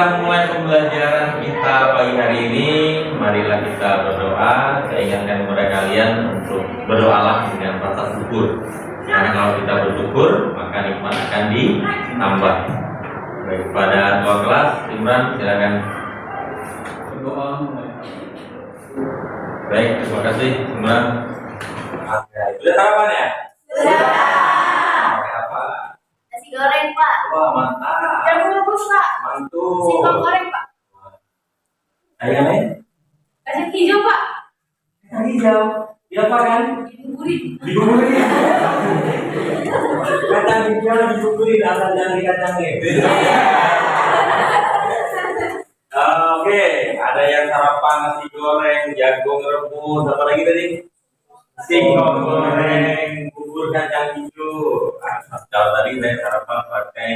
kita mulai pembelajaran kita pagi hari ini, marilah kita berdoa. Saya ingatkan kepada kalian untuk berdoalah dengan rasa syukur. Karena kalau kita bersyukur, maka nikmat akan ditambah. Baik, pada ketua kelas, Imran silakan. Berdoa. Baik, terima kasih Imran. Sudah sarapan ya? Sudah. Pakai apa? Nasi goreng, Pak. Wah, mantap. Jamu rebus, Pak. Mantul. Singkong goreng, Pak. Ayam lain? Kacang hijau, Pak. Kacang hijau. Diapakan? Dibuburin. Dibuburin. Kacang hijau dibuburin, asal jangan dikacangin. Oke, ada yang sarapan nasi goreng, jagung rebus, apa lagi tadi? Singkong goreng, bubur kacang hijau. Kalau tadi saya sarapan pakai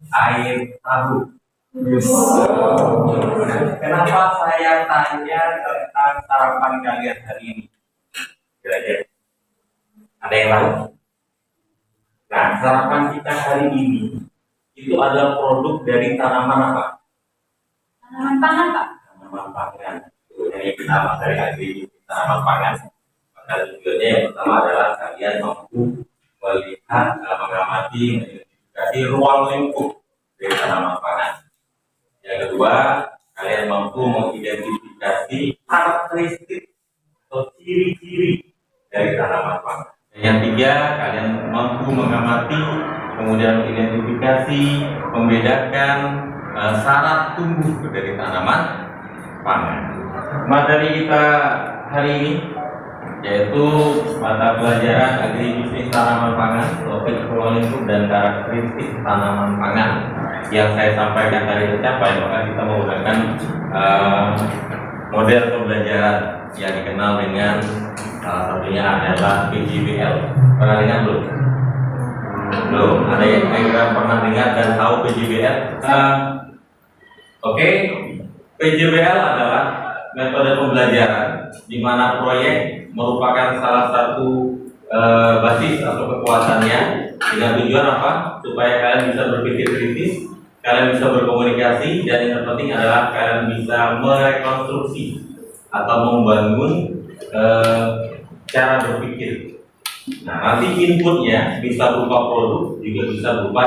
air tahu. Kenapa saya tanya tentang sarapan kalian hari ini? Kira-kira ada yang tahu? Nah, sarapan kita hari ini itu adalah produk dari tanaman apa? Tanaman pangan, Pak. Tanaman pangan. Ini pertama dari agri tanaman pangan. Maka tujuannya yang pertama adalah kalian mampu melihat, mengamati, mengidentifikasi ruang lingkup dari tanaman pangan. Yang kedua, kalian mampu mengidentifikasi karakteristik atau ciri-ciri dari tanaman pangan. Yang tiga, kalian mampu mengamati, kemudian mengidentifikasi, membedakan syarat tumbuh dari tanaman pangan. Materi kita hari ini yaitu mata pelajaran agribisnis tanaman pangan, topik ruang lingkup dan karakteristik tanaman pangan. Yang saya sampaikan tadi tercapai, maka kita menggunakan model pembelajaran yang dikenal dengan salah satunya adalah PJBL. Pernah dengar belum? Belum. Ada yang pernah dengar dan tahu PJBL? Oke. PJBL adalah metode pembelajaran di mana proyek merupakan salah satu basis atau kekuatannya dengan tujuan apa? Supaya kalian bisa berpikir kritis, kalian bisa berkomunikasi, dan yang terpenting adalah kalian bisa merekonstruksi atau membangun cara berpikir. Nah, nanti inputnya bisa berupa produk, juga bisa berupa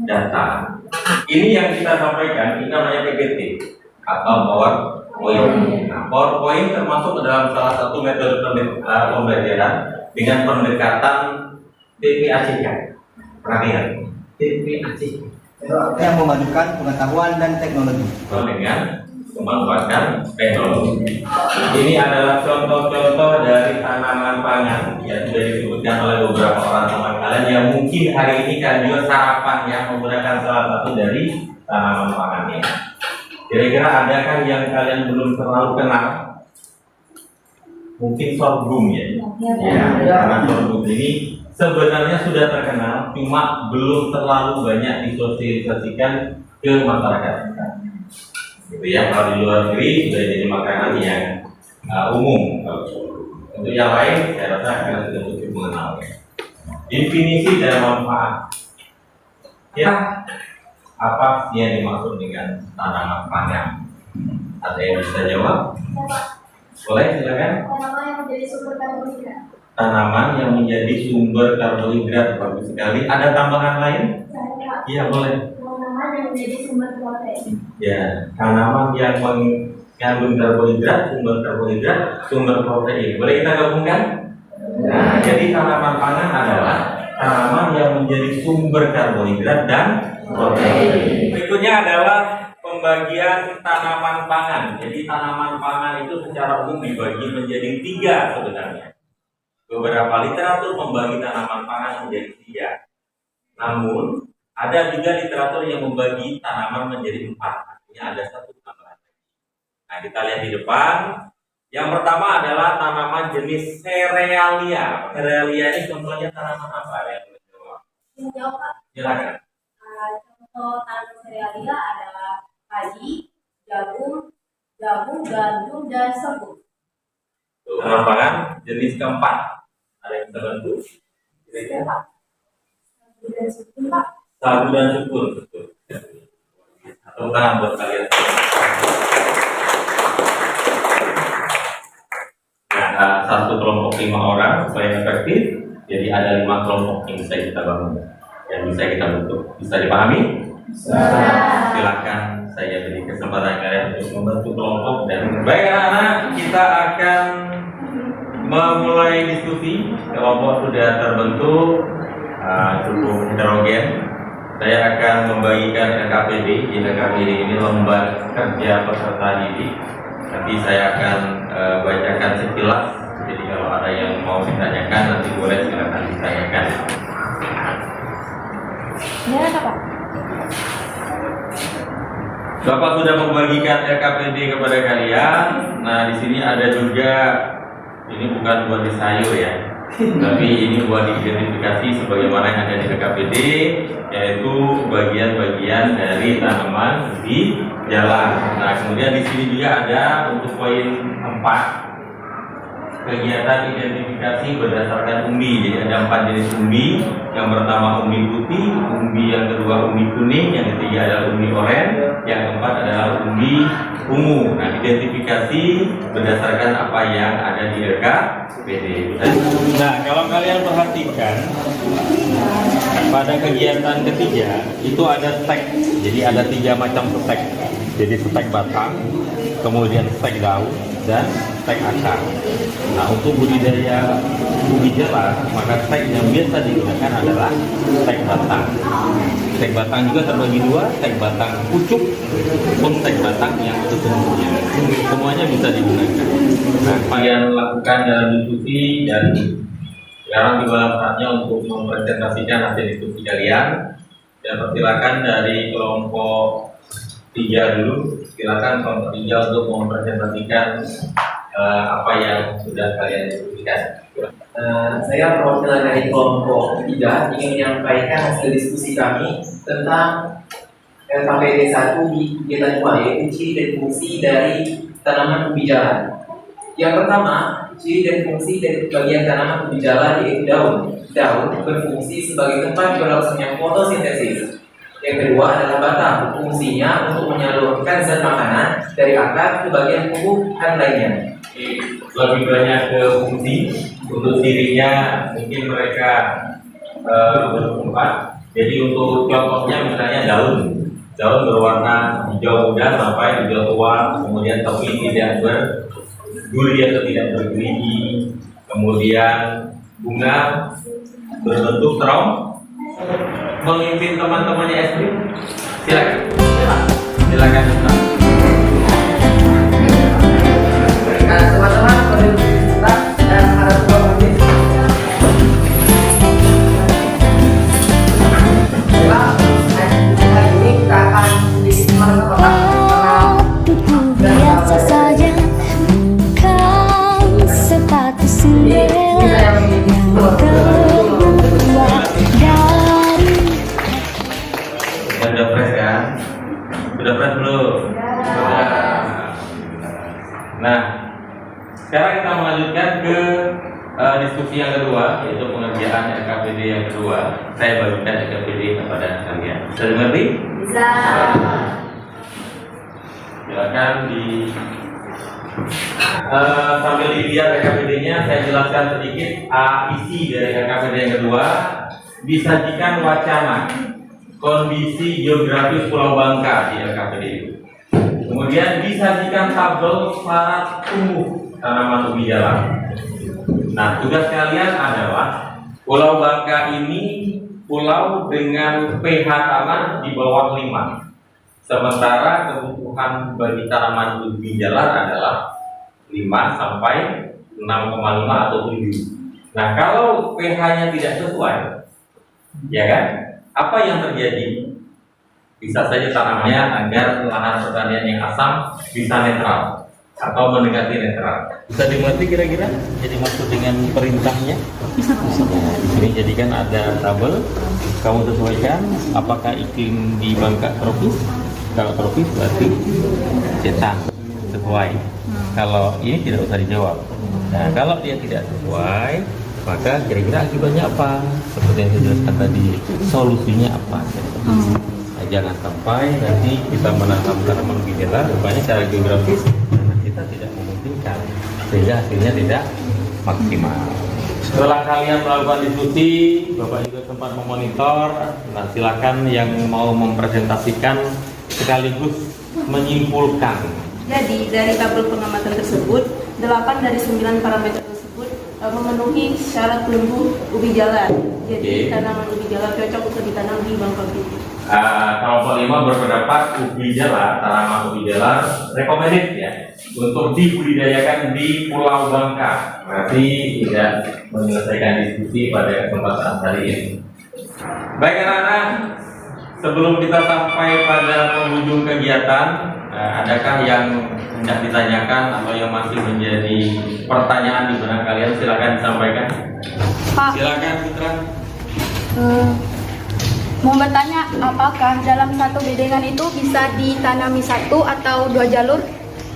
data. Ini yang kita sampaikan, ini namanya PPT atau PowerPoint. Nah, PowerPoint termasuk dalam salah satu metode pembelajaran dengan pendekatan TPACK. Perhatian, TPACK. Yang memadukan pengetahuan dan teknologi. Dengan memanfaatkan teknologi. Ini adalah contoh-contoh dari tanaman pangan yang sudah disebutkan oleh beberapa orang teman kalian yang mungkin hari ini kalian juga sarapan yang menggunakan salah satu dari tanaman pangannya. Kira-kira adakah yang kalian belum terlalu kenal? Mungkin sorghum ya. Karena sorghum ini sebenarnya sudah terkenal, cuma belum terlalu banyak disosialisasikan ke masyarakat kita. Gitu ya, kalau di luar negeri sudah jadi makanan yang umum. Untuk yang lain, saya rasa kalian sudah cukup mengenalnya. Definisi dan manfaat. Ya, apa yang dimaksud dengan tanaman pangan? Ada yang bisa jawab? Boleh, silakan. Tanaman yang menjadi sumber karbohidrat. Tanaman yang menjadi sumber karbohidrat, bagus sekali. Ada tambahan lain? Iya, boleh. Tanaman yang menjadi sumber protein. Ya, tanaman yang mengandung karbohidrat, sumber protein. Boleh kita gabungkan? Nah, jadi tanaman pangan adalah tanaman yang menjadi sumber karbohidrat dan protein. Berikutnya adalah pembagian tanaman pangan. Jadi tanaman pangan itu secara umum dibagi menjadi 3 sebenarnya. Beberapa literatur membagi tanaman pangan menjadi 3. Namun ada juga literatur yang membagi tanaman menjadi 4. Artinya ada 1 tambahan. Nah, kita lihat di depan. Yang pertama adalah tanaman jenis serealia. Serealia ini contohnya tanaman apa yang menjawab? Menjawab, Pak. Silakan. Contoh tanaman serealia adalah padi, jagung, gandum, dan sorghum. Tanaman pangan jenis keempat. Ada yang bisa bantu? Sagu dan sukun, Pak. Sagu dan sukun, betul. Tepuk tangan buat kalian. Nah, satu kelompok 5 orang supaya efektif, jadi ada 5 kelompok yang bisa kita bangun, yang bisa kita bentuk. Bisa dipahami? Bisa. Silakan saya beri kesempatan kalian untuk membentuk kelompok dan baik anak-anak, kita akan memulai diskusi. Kelompok sudah terbentuk, cukup heterogen. Saya akan membagikan LKPD. Di LKPD ini lembar kerja peserta didik. Nanti saya akan bacakan sekilas. Jadi kalau ada yang mau ditanyakan nanti boleh silakan ditanyakan. Ya, Pak. Bapak sudah membagikan LKPD kepada kalian. Nah, di sini ada juga, ini bukan buat di sayur ya, tapi ini buat diidentifikasi sebagaimana yang ada di LKPD, yaitu bagian-bagian dari tanaman di jalan. Nah, kemudian di sini juga ada untuk poin 4, kegiatan identifikasi berdasarkan umbi. Jadi ada 4 jenis umbi. Yang pertama umbi putih, umbi yang kedua umbi kuning, yang ketiga adalah umbi oranye, yang keempat adalah umbi ungu. Nah, identifikasi berdasarkan apa yang ada di LKPD. Nah, kalau kalian perhatikan pada kegiatan ketiga itu ada stek. Jadi ada 3 macam stek. Jadi stek batang, kemudian stek daun, dan stek akar. Nah, untuk budidaya ubi jalar, maka stek yang biasa digunakan adalah stek batang. Stek batang juga terbagi 2, stek batang pucuk maupun stek batang yang sesungguhnya. Semuanya bisa digunakan. Nah, kalian lakukan dalam diskusi dan sekarang juga saatnya untuk mempresentasikan hasil diskusi kalian. Dan persilakan dari kelompok 3 dulu, silakan kelompok 3 untuk mempresentasikan apa yang sudah kalian diskusikan. Saya perwakilan dari kelompok 3 ingin menyampaikan hasil diskusi kami tentang LKPD 1 di kegiatan 2, yaitu ciri dan fungsi dari tanaman ubi jalan. Yang pertama, ciri dan fungsi dari bagian tanaman ubi jalan yaitu daun. Daun berfungsi sebagai tempat berlangsungnya fotosintesis. Yang kedua adalah batang, fungsinya untuk menyalurkan zat makanan dari akar ke bagian tumbuhan lainnya. Lebih banyak ke fungsi, untuk cirinya mungkin mereka berempat. Jadi untuk contohnya misalnya daun berwarna hijau muda sampai hijau tua, kemudian tepi tidak berduri atau tidak bergerigi, kemudian bunga berbentuk terong. Memimpin teman-temannya SD, silakan. Teman-teman berinvestasi dan ada sebuah bisnis. Ini kita akan sedikit biasa saja, bukan sepatu Cinderella yang terbuat dari. Sudah fresh kan? Sudah fresh belum? Nah, sekarang kita melanjutkan ke diskusi yang kedua, yaitu pengerjaan LKPD yang kedua. Saya bagikan LKPD kepada kalian. Bisa dimengerti? Bisa. Silakan di sambil dilihat LKPD-nya, saya jelaskan sedikit isi dari LKPD yang kedua. Disajikan wacana kondisi geografis Pulau Bangka di LKPD itu. Kemudian disajikan tabel syarat tumbuh tanaman ubi jalan. Nah, tugas kalian adalah Pulau Bangka ini pulau dengan pH tanah di bawah 5. Sementara kebutuhan bagi tanaman ubi jalan adalah 5 sampai 6,5 atau 7. Nah, kalau pH-nya tidak sesuai, ya kan? Apa yang terjadi? Bisa saja tanamannya agar lahan pertanian yang asam bisa netral atau mendekati netral. Bisa dimengerti kira-kira? Jadi maksud dengan perintahnya? Bisa. Di sini jadikan ada tabel. Kamu sesuaikan apakah iklim di Bangka tropis? Kalau tropis berarti cetak sesuai. Kalau ini tidak usah dijawab. Nah, kalau dia tidak sesuai, maka kira-kira akibatnya apa? Seperti yang saya jelaskan tadi, solusinya apa? Nah, jangan sampai nanti kita menanam tanaman ubi jalar rupanya secara geografis kita tidak memungkinkan sehingga hasilnya tidak maksimal. Setelah kalian melakukan diskusi, Bapak juga sempat memonitor. Nah, silakan yang mau mempresentasikan sekaligus menyimpulkan. Jadi dari tabel pengamatan tersebut, 8 dari 9 parameter tersebut memenuhi syarat tumbuh ubi jalar. Jadi tanaman ubi jalar cocok untuk ditanam di Bangka Belitung. Kelompok 5 berpendapat ubi jalar, tanaman ubi jalar recommended ya untuk dibudidayakan di Pulau Bangka. Berarti tidak menyelesaikan diskusi pada kesempatan hari ini. Baik anak-anak, sebelum kita sampai pada penghujung kegiatan, adakah yang hendak ditanyakan atau yang masih menjadi pertanyaan di benak kalian? Silakan disampaikan. Pak, Silakan Putra. mau bertanya, apakah dalam satu bedengan itu bisa ditanami 1 atau 2 jalur?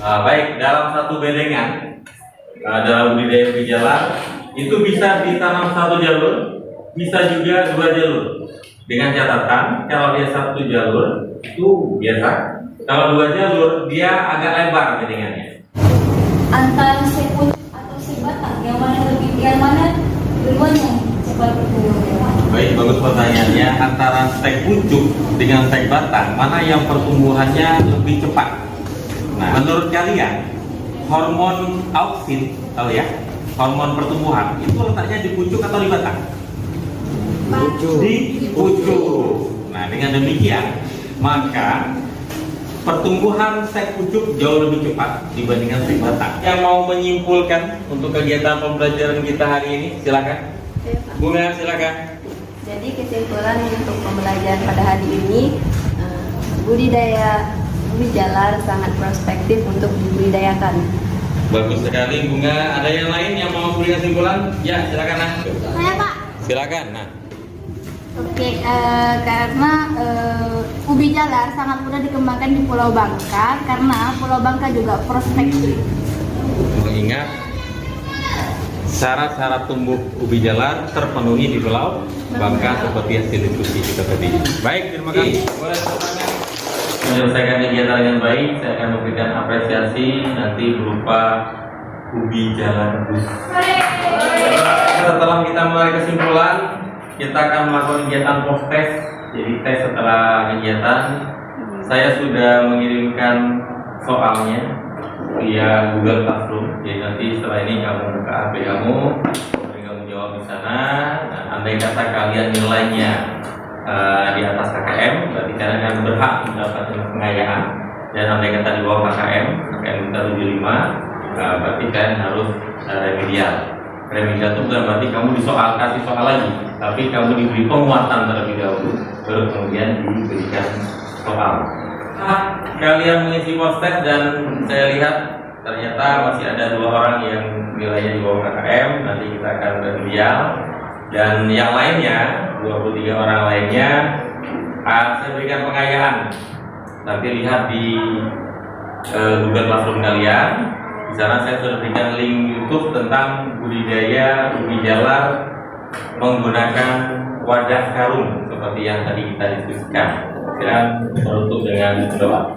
Baik, dalam satu bedengan dalam budidaya ubi jalar itu bisa ditanam 1 jalur, bisa juga 2 jalur. Dengan catatan kalau dia 1 jalur itu biasa, kalau 2 jalur dia agak lebar bedengannya. Antara sekut atau sebatang yang mana duluannya cepat bertumbuh? Baik, bagus pertanyaannya. Antara stek pucuk dengan stek batang, mana yang pertumbuhannya lebih cepat? Nah, menurut kalian, hormon auksin, tahu ya? Hormon pertumbuhan, itu letaknya di pucuk atau di batang? Di pucuk. Nah, dengan demikian, maka pertumbuhan stek pucuk jauh lebih cepat dibandingkan stek batang. Yang mau menyimpulkan untuk kegiatan pembelajaran kita hari ini, silakan. Bunga, silakan. Jadi kesimpulan untuk pembelajaran pada hari ini, budidaya ubi jalar sangat prospektif untuk dibudidayakan. Bagus sekali Bunga. Ada yang lain yang mau beri kesimpulan? Ya, silakan Nah. Saya Pak. Silakan Nah. Oke, karena ubi jalar sangat mudah dikembangkan di Pulau Bangka karena Pulau Bangka juga prospektif. Mengingat syarat-syarat tumbuh ubi jalar terpenuhi di Pulau Bangka seperti hasil diskusi kita tadi. Baik, terima kasih. Boleh tepuk tangan. Menyelesaikan kegiatan dengan baik, saya akan memberikan apresiasi nanti berupa ubi jalar bus. Setelah kita mulai kesimpulan, kita akan melakukan kegiatan post test. Jadi tes setelah kegiatan, saya sudah mengirimkan soalnya via Google Classroom. Jadi nanti setelah ini kamu buka HP kamu, kamu jawab di sana. Nah, andai kata kalian nilainya di atas KKM, berarti kalian akan berhak mendapatkan pengayaan. Dan andai kata di bawah KKM kita 75, berarti kalian harus remedial. Remedial itu bukan berarti kamu kasih soal lagi, tapi kamu diberi penguatan terlebih dahulu, baru kemudian diberikan soal. Kalian mengisi post test dan saya lihat ternyata masih ada 2 orang yang nilainya di bawah KKM. Nanti kita akan remedial. Dan yang lainnya, 23 orang lainnya, saya berikan pengayaan. Nanti lihat di Google Classroom kalian. Di sana saya sudah berikan link YouTube tentang budidaya ubi jalar menggunakan wadah karung seperti yang tadi kita diskusikan. Silakan menutup dengan doa.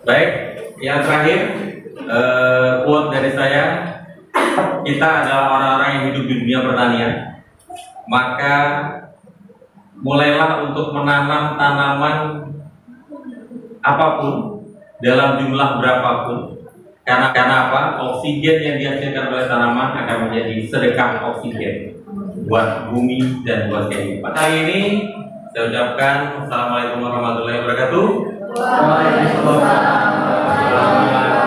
Baik, yang terakhir quote dari saya. Kita adalah orang-orang yang hidup di dunia pertanian, maka mulailah untuk menanam tanaman apapun dalam jumlah berapapun. Karena apa? Oksigen yang dihasilkan oleh tanaman akan menjadi sedekah oksigen buat bumi dan buat kehidupan. Hari ini saya ucapkan Assalamualaikum warahmatullahi wabarakatuh. Waalaikumsalam.